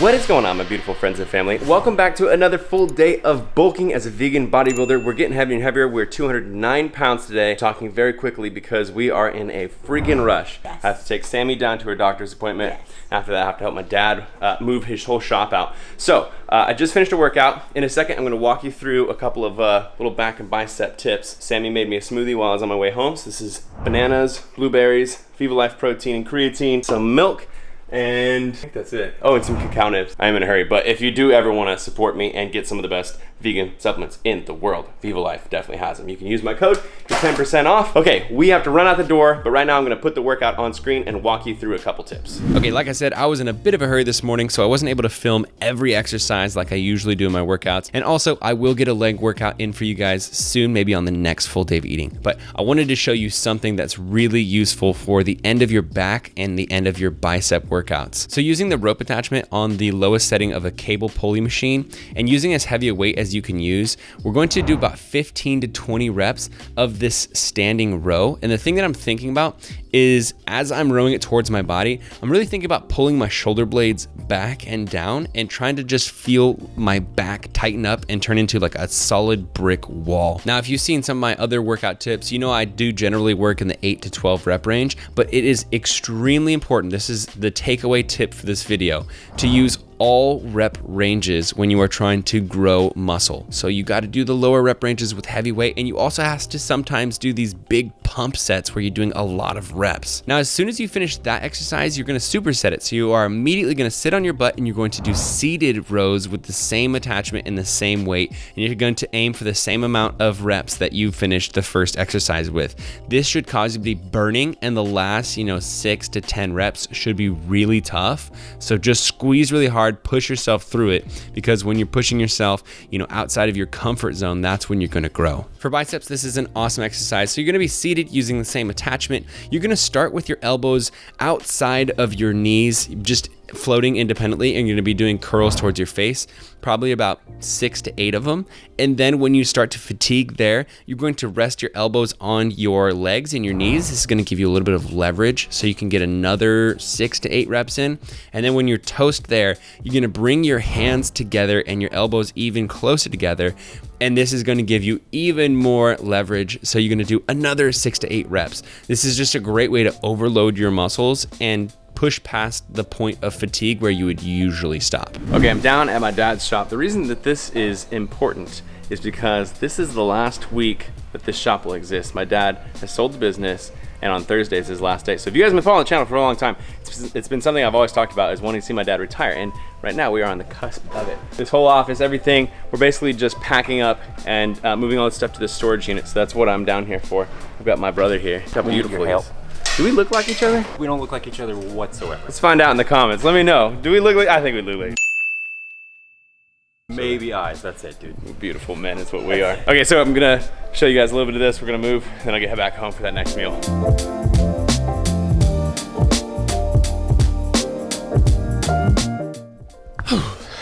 What is going on, my beautiful friends and family? Welcome back to another full day of bulking as a vegan bodybuilder. We're getting heavier and heavier. We're 209 pounds today. Talking very quickly because we are in a freaking rush. Yes. I have to take Sammy down to her doctor's appointment. Yes. After that, I have to help my dad move his whole shop out. So I just finished a workout. In a second, I'm going to walk you through a couple of little back and bicep tips. Sammy made me a smoothie while I was on my way home. So this is bananas, blueberries, Viva Life protein and creatine, some milk, and I think that's it. Oh, and some cacao nibs. I am in a hurry, but if you do ever want to support me and get some of the best vegan supplements in the world, Viva Life definitely has them. You can use my code, get 10% off. Okay, we have to run out the door, but right now I'm gonna put the workout on screen and walk you through a couple tips. Okay, like I said, I was in a bit of a hurry this morning, so I wasn't able to film every exercise like I usually do in my workouts. And also, I will get a leg workout in for you guys soon, maybe on the next full day of eating. But I wanted to show you something that's really useful for the end of your back and the end of your bicep workouts. So using the rope attachment on the lowest setting of a cable pulley machine and using as heavy a weight as you can use, we're going to do about 15 to 20 reps of this standing row. And the thing that I'm thinking about is as I'm rowing it towards my body, I'm really thinking about pulling my shoulder blades back and down and trying to just feel my back tighten up and turn into like a solid brick wall. Now, if you've seen some of my other workout tips, you know I do generally work in the 8 to 12 rep range, but it is extremely important. This is the takeaway tip for this video, to use all rep ranges when you are trying to grow muscle. So you got to do the lower rep ranges with heavy weight, and you also have to sometimes do these big pump sets where you're doing a lot of reps. Now, as soon as you finish that exercise, you're going to superset it. So you are immediately going to sit on your butt and you're going to do seated rows with the same attachment and the same weight, and you're going to aim for the same amount of reps that you finished the first exercise with. This should cause you to be burning, and the last 6 to 10 reps should be really tough. So just squeeze really hard, push yourself through it, because when you're pushing yourself outside of your comfort zone, that's when you're going to grow. For biceps, this is an awesome exercise. So you're going to be seated using the same attachment. You're going to start with your elbows outside of your knees, just floating independently, and you're going to be doing curls towards your face, probably about 6 to 8 of them. And then when you start to fatigue there, you're going to rest your elbows on your legs and your knees. This is going to give you a little bit of leverage so you can get another 6 to 8 reps in. And then when you're toast there, you're going to bring your hands together and your elbows even closer together. And this is going to give you even more leverage. So you're going to do another 6 to 8 reps. This is just a great way to overload your muscles and push past the point of fatigue where you would usually stop. Okay, I'm down at my dad's shop. The reason that this is important is because this is the last week that this shop will exist. My dad has sold the business, and on Thursday is his last day. So if you guys have been following the channel for a long time, it's been something I've always talked about, is wanting to see my dad retire, and right now we are on the cusp of it. This whole office, everything, we're basically just packing up and moving all this stuff to the storage unit. So that's what I'm down here for. I've got my brother here. How beautiful he is. Do we look like each other? We don't look like each other whatsoever. Let's find out in the comments. Let me know. Do we look like? I think we look like. Maybe eyes, that's it, dude. We're beautiful men, is what we are. Okay, so I'm gonna show you guys a little bit of this. We're gonna move, then I'll get back home for that next meal.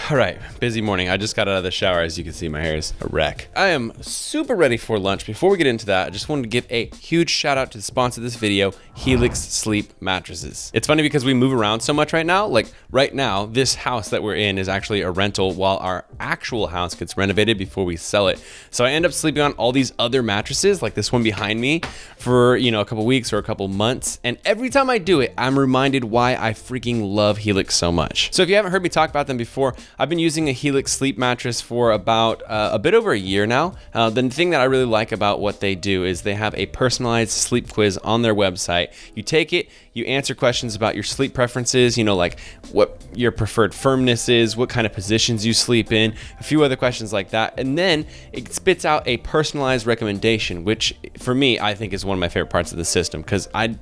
All right, busy morning. I just got out of the shower. As you can see, my hair is a wreck. I am super ready for lunch. Before we get into that, I just wanted to give a huge shout out to the sponsor of this video, Helix Sleep Mattresses. It's funny because we move around so much right now. Like right now, this house that we're in is actually a rental while our actual house gets renovated before we sell it. So I end up sleeping on all these other mattresses, like this one behind me, for a couple weeks or a couple months. And every time I do it, I'm reminded why I freaking love Helix so much. So if you haven't heard me talk about them before, I've been using a Helix sleep mattress for about a bit over a year now. The thing that I really like about what they do is they have a personalized sleep quiz on their website. You take it, you answer questions about your sleep preferences, like what your preferred firmness is, what kind of positions you sleep in, a few other questions like that. And then it spits out a personalized recommendation, which for me, I think is one of my favorite parts of the system, because I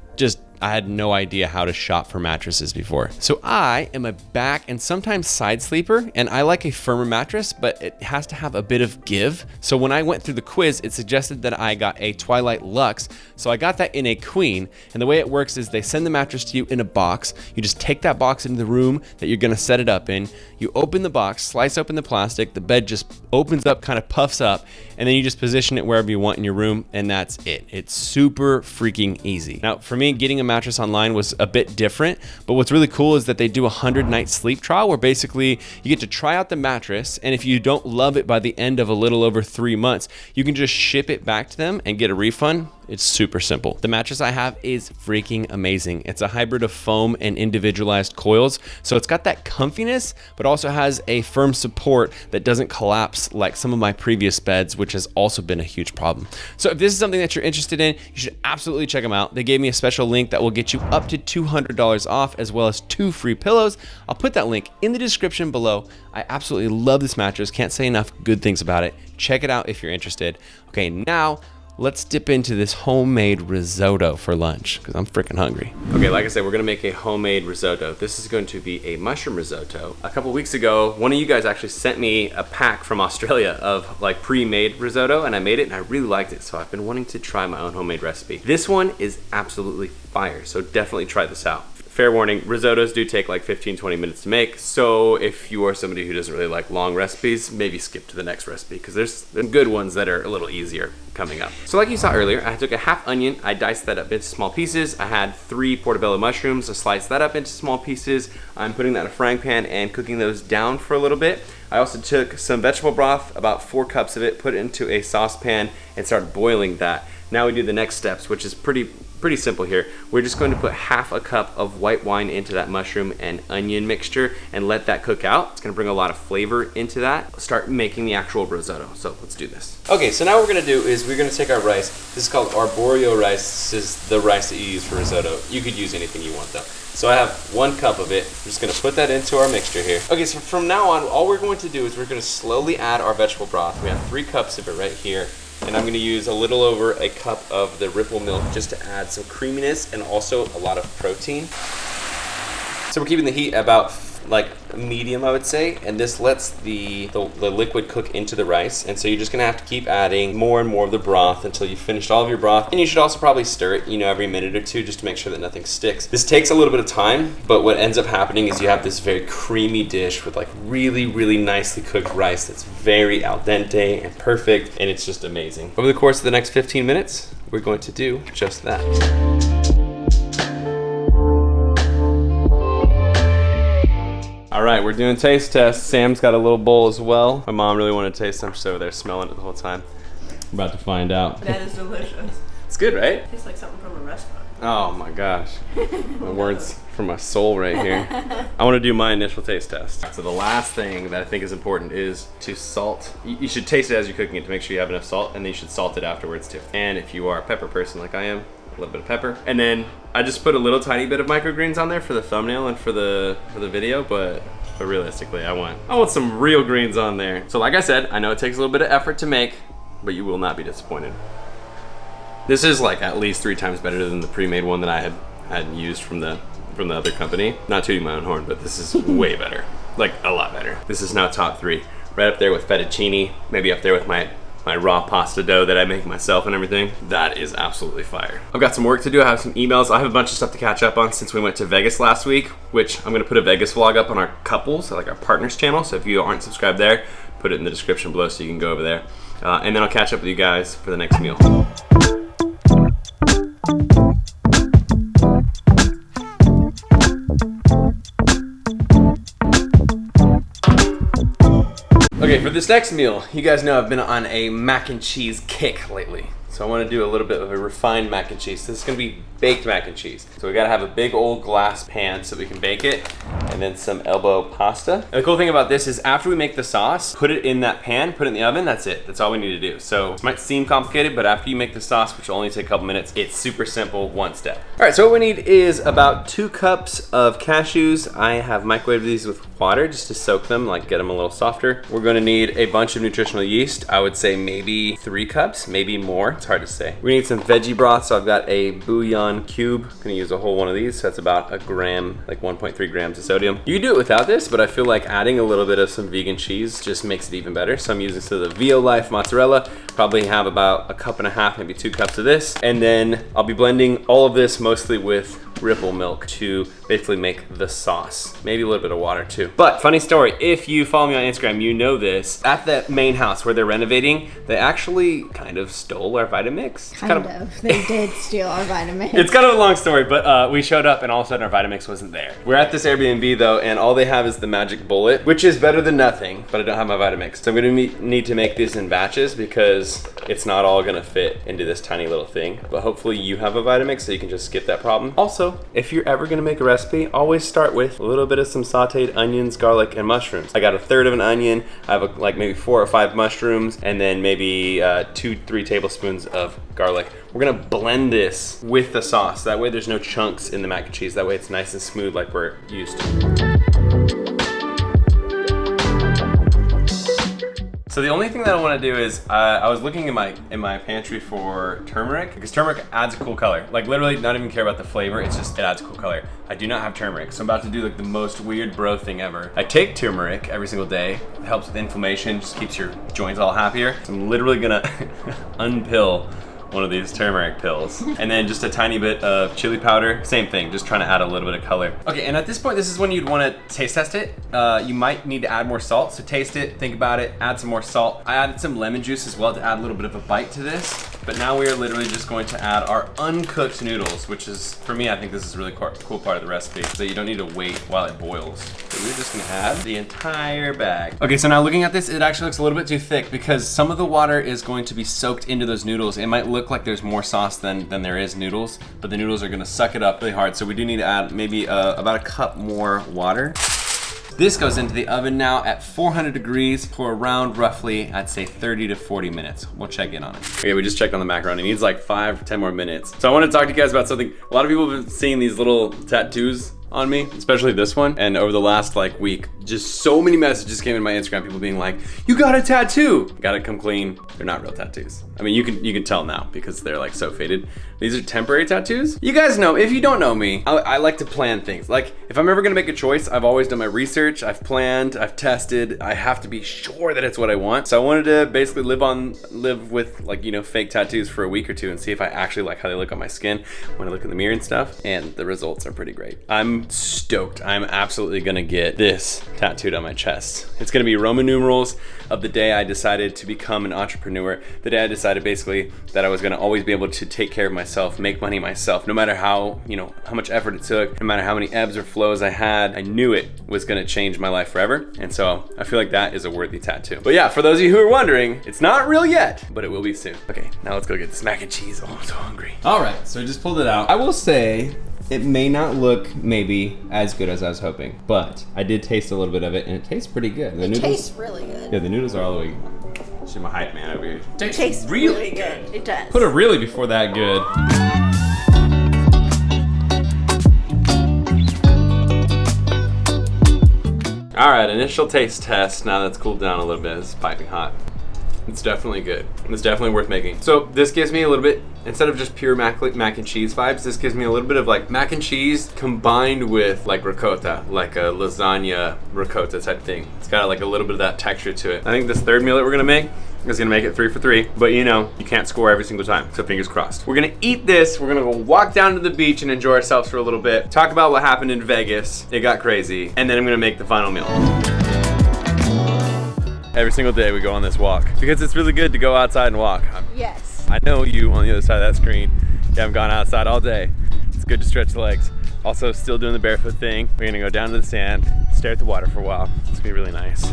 had no idea how to shop for mattresses before. So I am a back and sometimes side sleeper, and I like a firmer mattress, but it has to have a bit of give. So when I went through the quiz, it suggested that I got a Twilight Luxe. So I got that in a queen. And the way it works is they send the mattress to you in a box. You just take that box into the room that you're gonna set it up in. You open the box, slice open the plastic, the bed just opens up, kind of puffs up, and then you just position it wherever you want in your room, and that's it. It's super freaking easy. Now, for me, getting a mattress online was a bit different, but what's really cool is that they do a 100-night sleep trial where basically you get to try out the mattress, and if you don't love it by the end of a little over 3 months, you can just ship it back to them and get a refund. It's super simple. The mattress I have is freaking amazing. It's a hybrid of foam and individualized coils. So it's got that comfiness, but also has a firm support that doesn't collapse like some of my previous beds, which has also been a huge problem. So if this is something that you're interested in, you should absolutely check them out. They gave me a special link that will get you up to $200 off, as well as 2 free pillows. I'll put that link in the description below. I absolutely love this mattress. Can't say enough good things about it. Check it out if you're interested. Okay, now let's dip into this homemade risotto for lunch because I'm freaking hungry. Okay, like I said, we're gonna make a homemade risotto. This is going to be a mushroom risotto. A couple weeks ago, one of you guys actually sent me a pack from Australia of like pre-made risotto, and I made it and I really liked it. So I've been wanting to try my own homemade recipe. This one is absolutely fire, so definitely try this out. Fair warning, risottos do take like 15-20 minutes to make, so if you are somebody who doesn't really like long recipes, maybe skip to the next recipe, because there's good ones that are a little easier coming up. So like you saw earlier, I took a half onion, I diced that up into small pieces. I had 3 portobello mushrooms, I sliced that up into small pieces. I'm putting that in a frying pan and cooking those down for a little bit. I also took some vegetable broth, about 4 cups of it, put it into a saucepan and started boiling that. Now we do the next steps, which is pretty simple here. We're just going to put half a cup of white wine into that mushroom and onion mixture and let that cook out. It's gonna bring a lot of flavor into that. Start making the actual risotto. So let's do this. Okay, so now what we're gonna do is we're gonna take our rice. This is called arborio rice. This is the rice that you use for risotto. You could use anything you want though. So I have 1 cup of it. I'm just gonna put that into our mixture here. Okay, so from now on, all we're going to do is we're gonna slowly add our vegetable broth. We have 3 cups of it right here. And I'm gonna use a little over a cup of the ripple milk just to add some creaminess and also a lot of protein. So we're keeping the heat about like medium, I would say, and this lets the liquid cook into the rice, and so you're just gonna have to keep adding more and more of the broth until you've finished all of your broth. And you should also probably stir it, every minute or 2 just to make sure that nothing sticks. This takes a little bit of time, but what ends up happening is you have this very creamy dish with like really, really nicely cooked rice that's very al dente and perfect, and it's just amazing. Over the course of the next 15 minutes, we're going to do just that. All right, we're doing taste tests. Sam's got a little bowl as well. My mom really wanted to taste them. She's over there smelling it the whole time. We're about to find out. That is delicious. It's good, right? Tastes like something from a restaurant. Oh my gosh. My words from my soul right here. I want to do my initial taste test. So the last thing that I think is important is to salt. You should taste it as you're cooking it to make sure you have enough salt, and then you should salt it afterwards too. And if you are a pepper person like I am, a little bit of pepper. And then I just put a little tiny bit of microgreens on there for the thumbnail and for the video, but realistically I want some real greens on there. So like I said, I know it takes a little bit of effort to make, but you will not be disappointed. This is like at least 3 times better than the pre-made one that I had used from the other company. Not tooting my own horn, but this is way better. Like a lot better. This is now top 3. Right up there with fettuccine, maybe up there with my raw pasta dough that I make myself and everything. That is absolutely fire. I've got some work to do. I have some emails. I have a bunch of stuff to catch up on since we went to Vegas last week, which I'm gonna put a Vegas vlog up on our couples, like our partners channel. So if you aren't subscribed there, put it in the description below so you can go over there. And then I'll catch up with you guys for the next meal. Okay, for this next meal, you guys know I've been on a mac and cheese kick lately. So I want to do a little bit of a refined mac and cheese. This is going to be baked mac and cheese. So we got to have a big old glass pan so we can bake it, and then some elbow pasta. And the cool thing about this is after we make the sauce, put it in that pan, put it in the oven, that's it. That's all we need to do. So it might seem complicated, but after you make the sauce, which will only take a couple minutes, it's super simple, 1 step. All right, so what we need is about 2 cups of cashews. I have microwaved these with water just to soak them, like get them a little softer. We're going to need a bunch of nutritional yeast. I would say maybe 3 cups, maybe more. It's hard to say. We need some veggie broth, so I've got a bouillon cube. I'm gonna use a whole one of these, so that's about 1 gram, like 1.3 grams of sodium. You can do it without this, but I feel like adding a little bit of some vegan cheese just makes it even better. So I'm using some of the Vio Life mozzarella. Probably have about 1.5 cups, maybe 2 cups of this. And then I'll be blending all of this mostly with ripple milk to basically make the sauce. Maybe a little bit of water too. But funny story, if you follow me on Instagram, you know this. At the main house where they're renovating, they actually kind of stole our Vitamix. Kind of. They did steal our Vitamix. It's kind of a long story, but we showed up and all of a sudden our Vitamix wasn't there. We're at this Airbnb though, and all they have is the magic bullet, which is better than nothing, but I don't have my Vitamix. So I'm gonna need to make these in batches because it's not all gonna fit into this tiny little thing. But hopefully you have a Vitamix so you can just skip that problem. Also, if you're ever gonna make a recipe, always start with a little bit of some sauteed onions, garlic, and mushrooms. I got 1/3 of an onion, I have like maybe 4 or 5 mushrooms, and then maybe 2-3 tablespoons of garlic. We're gonna blend this with the sauce. That way there's no chunks in the mac and cheese. That way it's nice and smooth like we're used to. So the only thing that I want to do is I was looking in my pantry for turmeric, because turmeric adds a cool color. Like literally not even care about the flavor, it's just it adds a cool color. I do not have turmeric, so I'm about to do like the most weird bro thing ever. I take turmeric every single day. It helps with inflammation, just keeps your joints all happier. So I'm literally gonna unpill one of these turmeric pills. And then just a tiny bit of chili powder. Same thing, just trying to add a little bit of color. Okay, and at this point, this is when you'd wanna taste test it. You might need to add more salt, so taste it, think about it, add some more salt. I added some lemon juice as well to add a little bit of a bite to this. But now we are literally just going to add our uncooked noodles, which is, for me, I think this is a really cool part of the recipe, so you don't need to wait while it boils. So we're just gonna add the entire bag. Okay, so now looking at this, it actually looks a little bit too thick because some of the water is going to be soaked into those noodles. It might look like there's more sauce than there is noodles, but the noodles are gonna suck it up really hard. So we do need to add maybe about a cup more water. This goes into the oven now at 400 degrees for around roughly, I'd say 30 to 40 minutes. We'll check in on it. Okay, we just checked on the macaroni. It needs like 5 to 10 more minutes. So I want to talk to you guys about something. A lot of people have been seeing these little tattoos on me, especially this one. And over the last like week, just so many messages came in my Instagram, people being like, you got a tattoo. Gotta come clean. They're not real tattoos. I mean, you can tell now because they're like so faded. These are temporary tattoos. You guys know, if you don't know me, I like to plan things. Like if I'm ever gonna make a choice, I've always done my research, I've planned, I've tested, I have to be sure that it's what I want. So I wanted to basically live with like, you know, fake tattoos for a week or two and see if I actually like how they look on my skin when I look in the mirror and stuff. And the results are pretty great. I'm stoked. I'm absolutely gonna get this tattooed on my chest. It's gonna be Roman numerals of the day I decided to become an entrepreneur. The day I decided basically that I was gonna always be able to take care of myself, make money myself, no matter how, you know, how much effort it took, no matter how many ebbs or flows I had. I knew it was gonna change my life forever. And so I feel like that is a worthy tattoo. But yeah, for those of you who are wondering, it's not real yet, but it will be soon. Okay, now let's go get this mac and cheese. Oh, I'm so hungry. All right, so I just pulled it out. I will say, it may not look maybe as good as I was hoping, but I did taste a little bit of it and it tastes pretty good. The noodles tastes really good. Yeah, the noodles are all the way. She's my hype man over here. It tastes really good. It does. Put a really before that good. All right, initial taste test. Now that's cooled down a little bit. It's piping hot. It's definitely good. It's definitely worth making. So this gives me a little bit, instead of just pure mac and cheese vibes, this gives me a little bit of like mac and cheese combined with like ricotta, like a lasagna ricotta type thing. It's got like a little bit of that texture to it. I think this third meal that we're gonna make is gonna make it 3 for 3, but you know, you can't score every single time, so fingers crossed. We're gonna eat this, we're gonna go walk down to the beach and enjoy ourselves for a little bit, talk about what happened in Vegas, it got crazy, and then I'm gonna make the final meal. Every single day we go on this walk because it's really good to go outside and walk. Yes. I know you on the other side of that screen, you haven't gone outside all day. It's good to stretch the legs. Also still doing the barefoot thing. We're gonna go down to the sand, stare at the water for a while. It's gonna be really nice.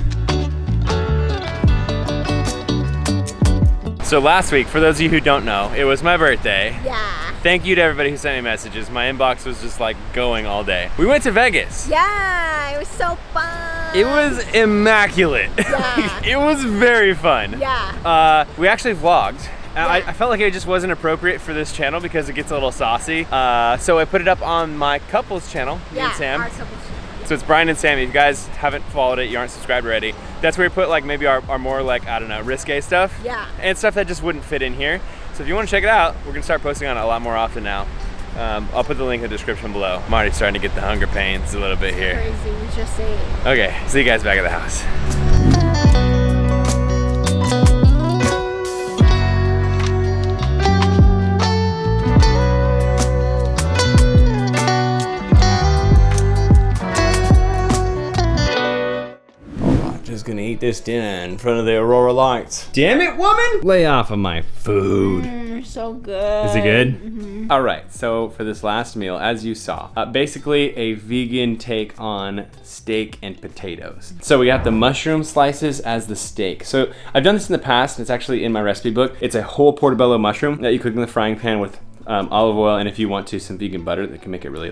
So last week, for those of you who don't know, it was my birthday. Yeah. Thank you to everybody who sent me messages. My inbox was just like going all day. We went to Vegas. Yeah, it was so fun. It was immaculate. Yeah. It was very fun. Yeah. We actually vlogged. Yeah. I felt like it just wasn't appropriate for this channel because it gets a little saucy. So I put it up on my couples channel, me and Sam. Our couples channel. So it's Brian and Sammy. If you guys haven't followed it, you aren't subscribed already, that's where we put like maybe our more like, I don't know, risque stuff. Yeah. And stuff that just wouldn't fit in here. So if you want to check it out, we're gonna start posting on it a lot more often now. I'll put the link in the description below. I'm already starting to get the hunger pains a little bit here. Crazy, we just ate. Okay, see you guys back at the house. this dinner in front of the Aurora lights. Damn it, woman! Lay off of my food. So good. Is it good? All right, so for this last meal, as you saw, basically a vegan take on steak and potatoes. So we got the mushroom slices as the steak. So I've done this in the past, and it's actually in my recipe book. It's a whole portobello mushroom that you cook in the frying pan with olive oil, and if you want to, some vegan butter that can make it really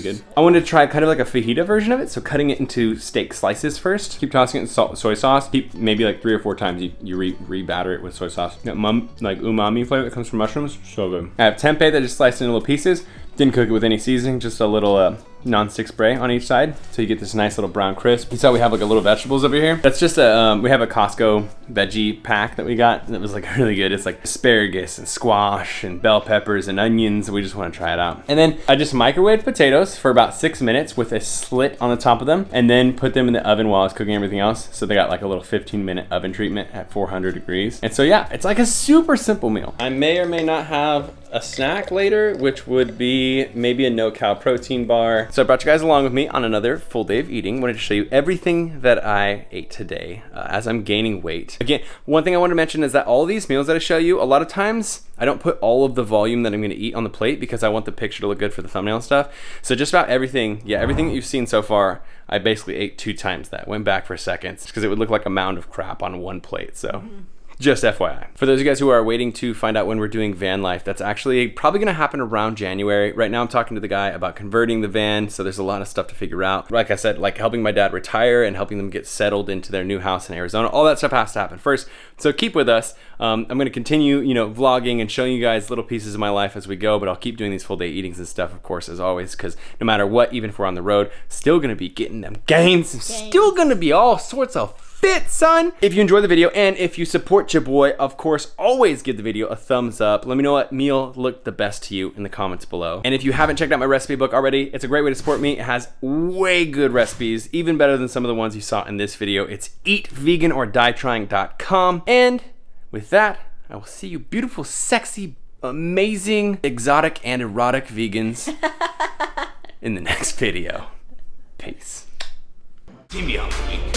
good. I wanted to try kind of like a fajita version of it, so cutting it into steak slices first. Keep tossing it in soy sauce. Keep maybe like 3 or 4 times you re-batter it with soy sauce. That like umami flavor that comes from mushrooms, so good. I have tempeh that just sliced into little pieces. Didn't cook it with any seasoning, just a little non-stick spray on each side, so you get this nice little brown crisp. You saw we have like a little vegetables over here. That's just a we have a Costco veggie pack that we got that was like really good. It's like asparagus and squash and bell peppers and onions. We just want to try it out. And then I just microwaved potatoes for about 6 minutes with a slit on the top of them, and then put them in the oven while I was cooking everything else. So they got like a little 15-minute oven treatment at 400 degrees. And so yeah, it's like a super simple meal. I may or may not have a snack later, which would be maybe a no-cal protein bar. So I brought you guys along with me on another full day of eating. Wanted to show you everything that I ate today as I'm gaining weight. Again, one thing I want to mention is that all these meals that I show you, a lot of times I don't put all of the volume that I'm going to eat on the plate because I want the picture to look good for the thumbnail and stuff. So just about everything, everything that you've seen so far, I basically ate 2 times that. Went back for seconds because it would look like a mound of crap on one plate. So. Just FYI. For those of you guys who are waiting to find out when we're doing van life, that's actually probably gonna happen around January. Right now I'm talking to the guy about converting the van, so there's a lot of stuff to figure out. Like I said, like helping my dad retire and helping them get settled into their new house in Arizona. All that stuff has to happen first, so keep with us. I'm gonna continue, vlogging and showing you guys little pieces of my life as we go, but I'll keep doing these full day eatings and stuff, of course, as always, because no matter what, even if we're on the road, still gonna be getting them gains, and still gonna be all sorts of fit, son. If you enjoy the video and if you support your boy, of course, always give the video a thumbs up. Let me know what meal looked the best to you in the comments below. And if you haven't checked out my recipe book already, it's a great way to support me. It has way good recipes, even better than some of the ones you saw in this video. It's eatveganordieTrying.com. And with that, I will see you beautiful, sexy, amazing, exotic, and erotic vegans in the next video. Peace. Give me a week.